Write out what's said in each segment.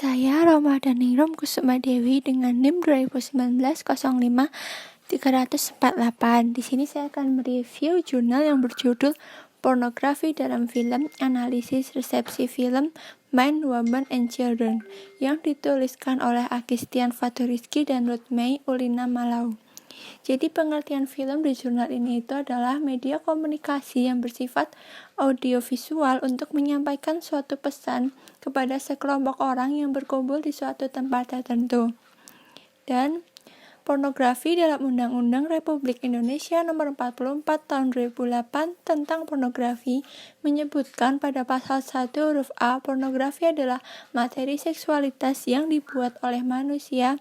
Saya Ramadhaningrum Kusuma Dewi dengan NIM 2019-05-348. Di sini saya akan mereview jurnal yang berjudul Pornografi dalam Film, Analisis Resepsi Film Men, Women, and Children yang dituliskan oleh Agistian Faturiski dan Ruth-May Ulina Malau. Jadi pengertian film di jurnal ini itu adalah media komunikasi yang bersifat audiovisual untuk menyampaikan suatu pesan kepada sekelompok orang yang berkumpul di suatu tempat tertentu. Dan pornografi dalam Undang-Undang Republik Indonesia Nomor 44 Tahun 2008 tentang pornografi menyebutkan pada pasal 1 huruf A, pornografi adalah materi seksualitas yang dibuat oleh manusia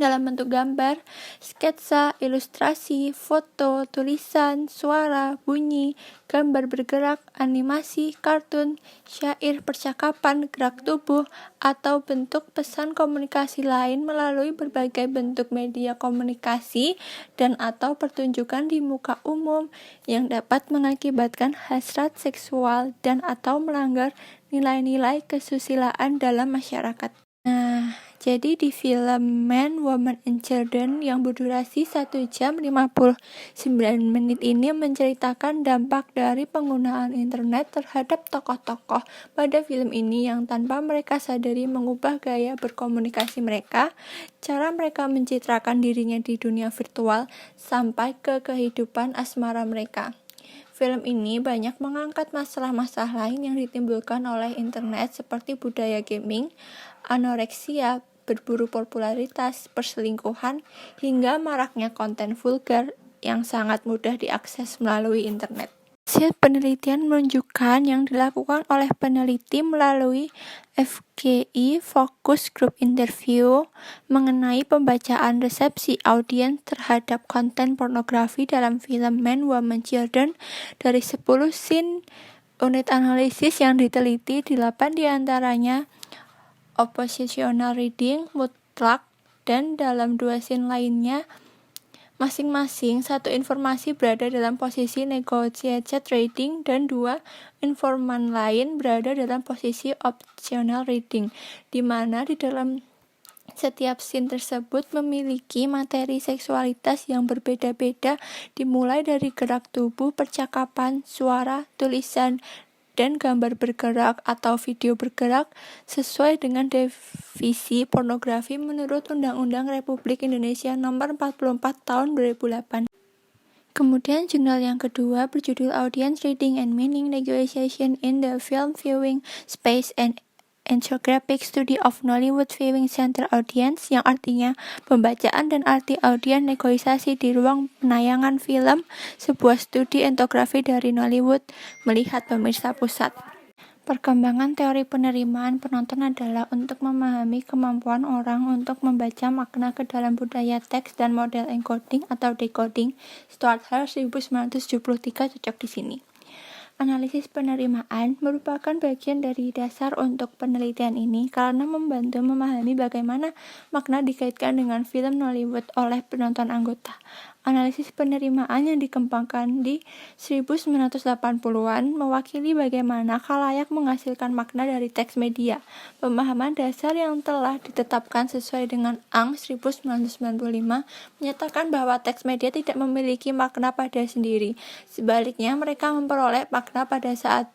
dalam bentuk gambar, sketsa, ilustrasi, foto, tulisan, suara, bunyi, gambar bergerak, animasi, kartun, syair, percakapan, gerak tubuh, atau bentuk pesan komunikasi lain melalui berbagai bentuk media komunikasi dan atau pertunjukan di muka umum yang dapat mengakibatkan hasrat seksual dan atau melanggar nilai-nilai kesusilaan dalam masyarakat. Jadi di film Men, Women, and Children yang berdurasi 1 jam 59 menit ini menceritakan dampak dari penggunaan internet terhadap tokoh-tokoh pada film ini yang tanpa mereka sadari mengubah gaya berkomunikasi mereka, cara mereka mencitrakan dirinya di dunia virtual, sampai ke kehidupan asmara mereka. Film ini banyak mengangkat masalah-masalah lain yang ditimbulkan oleh internet seperti budaya gaming, anoreksia, berburu popularitas, perselingkuhan, hingga maraknya konten vulgar yang sangat mudah diakses melalui internet. Hasil penelitian menunjukkan yang dilakukan oleh peneliti melalui FGI Focus Group Interview mengenai pembacaan resepsi audiens terhadap konten pornografi dalam film Men, Women, Children. Dari 10 scene unit analisis yang diteliti, 8 diantaranya oppositional reading mutlak, dan dalam 2 scene lainnya masing-masing satu informasi berada dalam posisi negotiated reading dan 2 informan lain berada dalam posisi optional reading, di mana di dalam setiap scene tersebut memiliki materi seksualitas yang berbeda-beda, dimulai dari gerak tubuh, percakapan, suara, tulisan, dan gambar bergerak atau video bergerak sesuai dengan definisi pornografi menurut Undang-Undang Republik Indonesia Nomor 44 Tahun 2008. Kemudian jurnal yang kedua berjudul Audience Reading and Meaning Negotiation in the Film Viewing Space and Ethnographic Study of Nollywood Viewing Center Audience, yang artinya pembacaan dan arti audiens negosiasi di ruang penayangan film, sebuah studi etnografi dari Nollywood melihat pemirsa pusat. Perkembangan teori penerimaan penonton adalah untuk memahami kemampuan orang untuk membaca makna ke dalam budaya teks dan model encoding atau decoding. Stuart Hall 1973 cocok di sini. Analisis penerimaan merupakan bagian dari dasar untuk penelitian ini karena membantu memahami bagaimana makna dikaitkan dengan film Nollywood oleh penonton anggota. Analisis penerimaan yang dikembangkan di 1980-an mewakili bagaimana khalayak menghasilkan makna dari teks media. Pemahaman dasar yang telah ditetapkan sesuai dengan Ang 1995 menyatakan bahwa teks media tidak memiliki makna pada sendiri. Sebaliknya, mereka memperoleh makna pada saat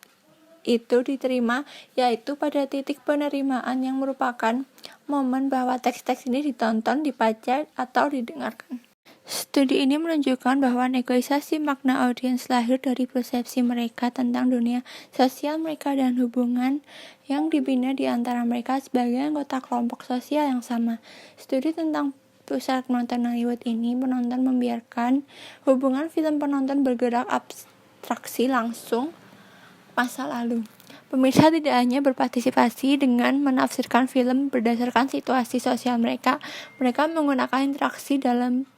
itu diterima, yaitu pada titik penerimaan yang merupakan momen bahwa teks-teks ini ditonton, dibaca, atau didengarkan. Studi ini menunjukkan bahwa negosiasi makna audiens lahir dari persepsi mereka tentang dunia sosial mereka dan hubungan yang dibina di antara mereka sebagai anggota kelompok sosial yang sama. Studi tentang pusat penonton Nollywood ini, penonton membiarkan hubungan film penonton bergerak abstraksi langsung masa lalu. Pemirsa tidak hanya berpartisipasi dengan menafsirkan film berdasarkan situasi sosial mereka menggunakan interaksi dalam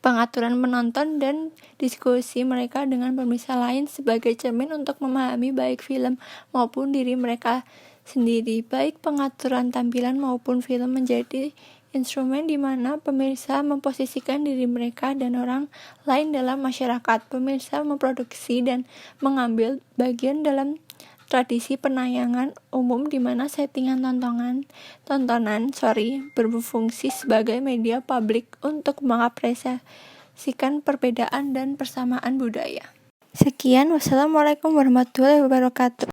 pengaturan penonton dan diskusi mereka dengan pemirsa lain sebagai cermin untuk memahami baik film maupun diri mereka sendiri. Baik pengaturan tampilan maupun film menjadi instrumen di mana pemirsa memposisikan diri mereka dan orang lain dalam masyarakat. Pemirsa memproduksi dan mengambil bagian dalam tradisi penayangan umum di mana settingan tontonan berfungsi sebagai media publik untuk mengapresiasikan perbedaan dan persamaan budaya. Sekian, wassalamualaikum warahmatullahi wabarakatuh.